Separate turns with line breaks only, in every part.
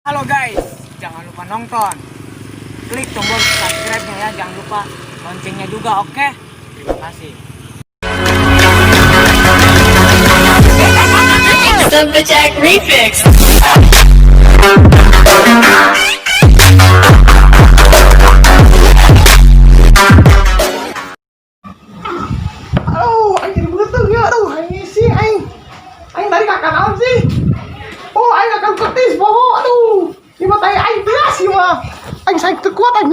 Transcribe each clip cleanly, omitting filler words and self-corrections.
Halo guys, jangan lupa nonton. Klik tombol subscribe-nya ya, jangan lupa loncengnya juga, oke? Terima kasih.
Simple Jack Remix.
Aduh, anjing betul ya, aduh, anjing sih, anjing dari kakak naon sih? Oh, anjing akan ketis, boho, aduh, ini mah tai anjing biasa sih mah, anjing saya terkuat, anjing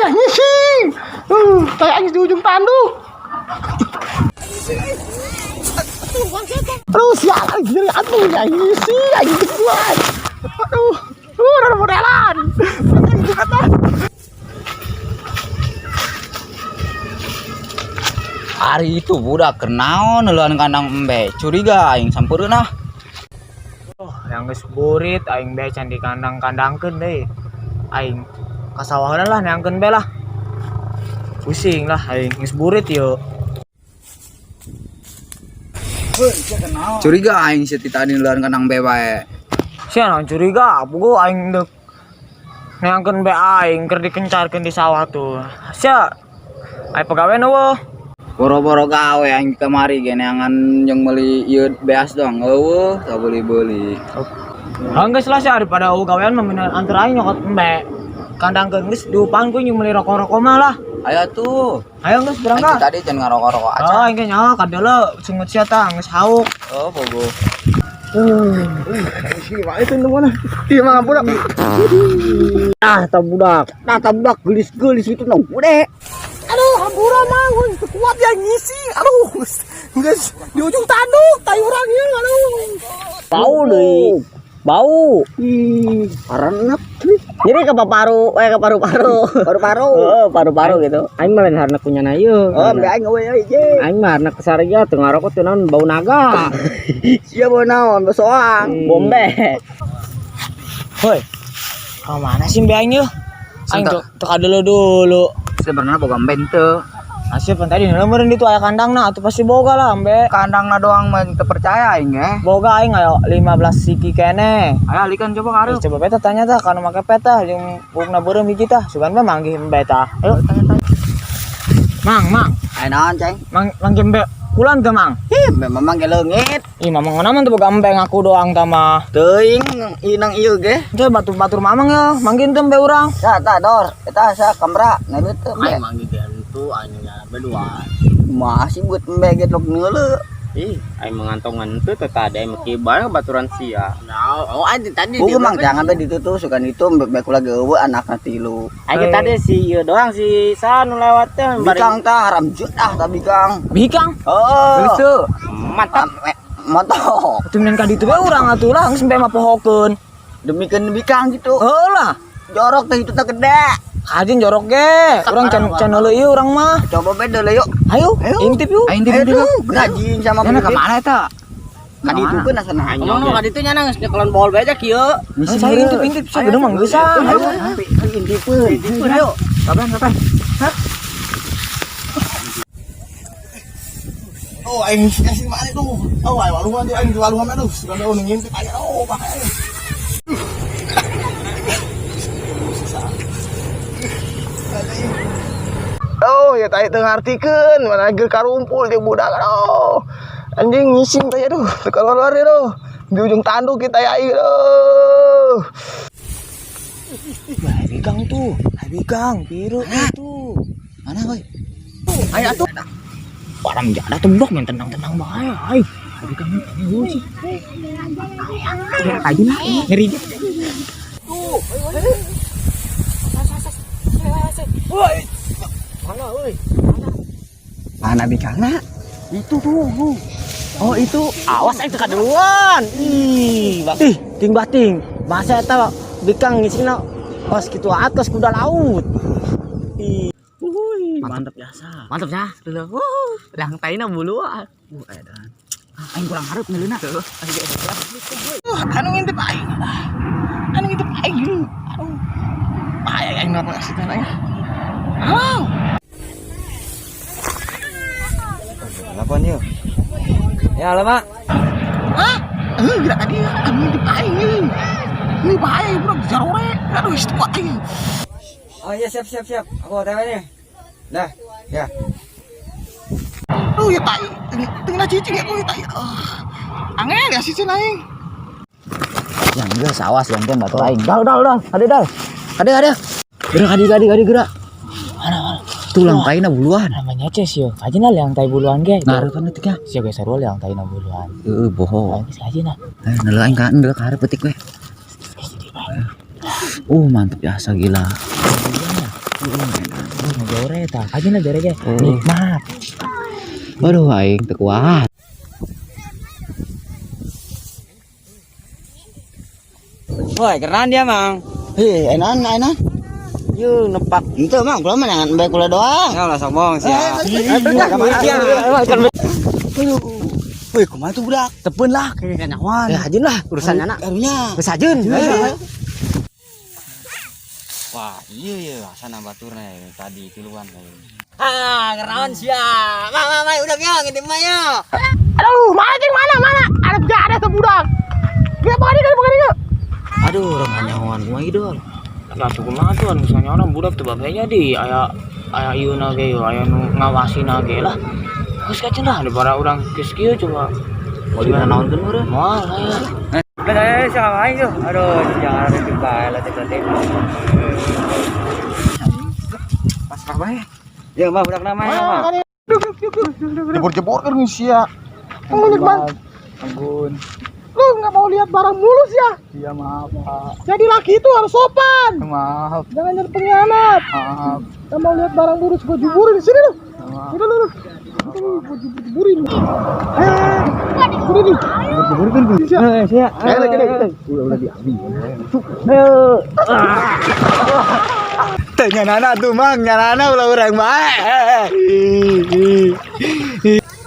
nyising, tai anjing di ujung tanduk. Aduh, sialan gini, aduh, anjing sih, anjing terkuat, aduh, udah modelan, anjing kata.
Hari itu budak kenaon neluan kandang embe curiga aing sampeureuh nah.
Oh, yang geus burit aing bae can di kandang-kandangkeun deui. Aing ka sawaheuna lah neangkeun bae lah. Pusing lah aing geus burit yeuh.
Curiga aing si tita di neluan kandang embe bae.
Sia naon curiga, puguh aing deuk neangkeun bae aing keur dikencarkeun di sawah tuh. Sia aya pegawena weuh.
Boro-boro gawe aing kemari ge neangan yang meuli ieu beas doang eueuh teu beuli-beuli.
Geus lah sia daripada gawean mah mendingan anter aing nyokot embe. Kandangkeun geus diupan ku nyung meuli rokok-rokok mah lah.
Aya tuh.
Ayo geus berangkat.
Aing tadi can ngarokok-rokok aja.
Oh, aing ge nyaho kadeuleu sungut sia tah geus hauk.
Oh, bogo.
Sini mah itu mana? Ieu mah budak.
Tah budak gelis-gelis itu nang gede.
Aduh, hampura mah, kuat ya ngisi. Aduh, guys, di ujung tanduk, tai urang ieu, aduh.
Bau deui. Bau. Arenak. Jadi ke paru, ke paru-paru. Paru-paru. Heeh, paru-paru gitu. Aing mah lain hareunak punyana ieu.
Oh, ambe aing we euy, je.
Aing mah hareunak kesaraya teu ngarokok teu naon bau naga.
Sia bau naon, bau soang.
Bombe.
Hoi. Ka mana sih mbe aing yeuh? Aing teu kadeuleu dulu.
Sebenarnya boga embe teu.
Asep kan tadi heula meureun ditu aya kandangna atuh pasti boga lah mbe.
Kandangna doang mah teu percaya aing ge.
Boga aing ayo 15 siki keneh.
Aya likan coba kareu.
Coba beta tanya tah kana make peta jeung bukna beureum hiji tah. Sugan mah manggih mbe tah. Ayo tanya-tanya. Mang.
Aya naon ceng?
Manggih mbe kulan teh mang.
Memang ge leungit.
Ih mamang naon teh boga mbe ngaku doang tah mah.
Teuing inang ieu ge.
Teu batur-batur mamang ya, manggih teh mbe urang.
Tah dor, eta sa kamera ngabeut teu
Aing
mbe.
mah gitu anjingna berdua.
Masih buat embe getlok neuleuh.
Ih, aing mengantongan teu teu tadi aing kibar baturan sia. Nah, oh aing tadi
Buku mang jangan be ditutup sukan itu mbek kula eueuh anakna 3.
aing tadi si ieu doang si San lewat teh
Bikang tah haram judah tah bikang.
Bikang.
Oh.
Geus
mantap.
Motor.
Tumen ka ditu bae urang atuh lah geus mbe mah pohokeun.
Demikeun bikang gitu.
Heulah.
Jorok teh itu teh gede.
Kajin jorok ge. Urang can heuleu ieu urang mah.
Coba be deuleu yuk.
Ayo, intip yuk.
Intip dulu. Gajing sama
Mana ka mana eta?
Ka ditu keun asana.
Ngomong ka ditu nya nang nyekelon bol bae aja kieu.
Saya intip saya gede mah geus ah. Ayo.
Intipkeun. Ayo.
Sabar.
Oh, aing sih mana tuh? Oh, aing warungan tuh, aing di warungan aduh, sudah ada ngintip aja. Oh, bahaya. Oh, ya tadi teu ngartikeun, mana geus karumpul jeung budak. Oh. Anjing ngising teh aduh, teu keluar deh doh. Di ujung tanduk kita ya aduh.
Bikang tuh. Bikang biru itu.
Mana euy?
Ayo atuh. Barang jada tuh blok men tenang-tenang bae. Ai. Bikang itu sih. Ayo lah, ngeri dia. Tuh, ayo. Woi. Mana euy?
Mana bikangna?
Itu tuh. Oh itu, awas aing teu kaduluan. Ting bating. Masa eta bikang ngisingna pas kitu atas kuda laut. Mantap biasa.
Mantap ya. Dulu. Lang taina buluan.
Edan. Aing kurang hareup ngeuleuhna.
Anu ngintip aing. Anu ngintip aing. Aduh. Aing ngapa sih tanah ya? Halo.
Lapan yuk. Ya lama.
Hah? Gerak dia, anu ngintip aing. Ini bahaya budak jarore. Aduh istiwa aing.
Oh iya siap. Aku OTW nih. Dah, ya.
Aduh ya tai. Tengah cicing ya kuy tai. Angin ya sih aing.
Yang enggak sawas yang kan batu aing. Dal. Ada. Gerak. Mana. Tulang taina buluan.
Namanya Ces yo. Kajina liang tai buluan ge.
Ngaruh kan itu ya.
Sia ge sarua liang tai na buluan.
Bohong.
Aing kajina.
Nelo aing kan nelo karep petik we. Mantap biasa gila.
Jore ta. Kajina jore ge. Nikmat.
Waduh aing teu kuat. Woi, keren dia, Mang.
Heh, enak. Yuk nepak. Itu Mang, belum manangan bae kula doang.
Ya lah sombong sih.
Woi, kumaha tuh budak? Tepeun lah kayak nyawan. Ya hajeun lah urusannya anak. Karunya. Geus hajeun.
Wah, iya asana baturna tadi tiluan kayaknya.
Kerawan sia. Mama, udah ya ngintip mah ya.
Aduh, mana? Ada sebudak. Dia pagadi.
Aduh, orang nyawan kumaha idol.
Lah tuh kumaha tuh misalnya orang budak teu bae jadi aya ieu ge yo aya nu ngawasina ge lah. Geus kacenah da bara urang geus kieu coba.
Mau dinaonkeun urang?
Moal aya.
Udah siapa aing tuh? Aduh, jangan ada di bae lah teh. Pasrah bae. Ya, Mbak, budak namanya, Mbak.
Jebor kan sia. Ngulik Bang. Ampun. Lu nggak mau lihat barang mulus ya? Iya maaf Pak. Jadi laki itu harus sopan. Maaf. Jangan jadi pengkhianat. Maaf. Nggak mau lihat barang mulus gua jeburin di sini lu. Maaf. Udah lu. Gua jeburin. Jeburin nih. Jeburin kan bisa. Sia. Udah diambil. Ayo. Tanya nana tuh Mang, nana ulah orang bae.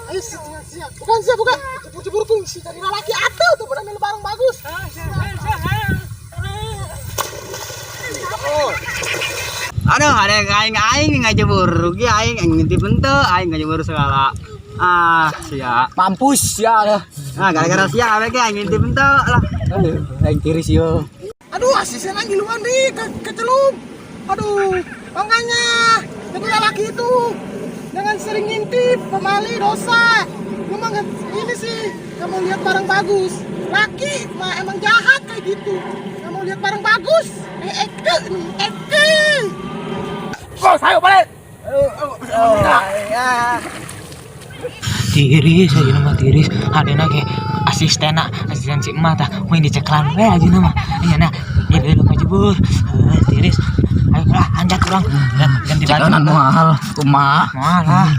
Ayo siap. Bukan. Jebur fungsi dari laki atuh tuh bener ambil barang bagus.
Aduh, ada aing ngajebur rugi aing ngintip henteu aing ngajebur segala. Sia. Mampus ya. Nah, gara-gara sia we ge aing ngintip henteu lah. Aing tiris yo.
Aduh, asisten lagi luan nih kecelum. Aduh, makanya jadi laki itu jangan sering ngintip, pemali dosa. Memang ini sih, kamu lihat barang bagus. Laki mah emang jahat kayak gitu. Kamu lihat barang bagus, bos, ayo balik.
Tiris aja nama tiris. Ada ge asisten si emak tah. Wih diceklan we aja nama. Iya nah, jadi lu ngajebur. Tiris. Ayo lah, anjat urang. Ganti baju.
Mahal, kumaha.
Mahal lah.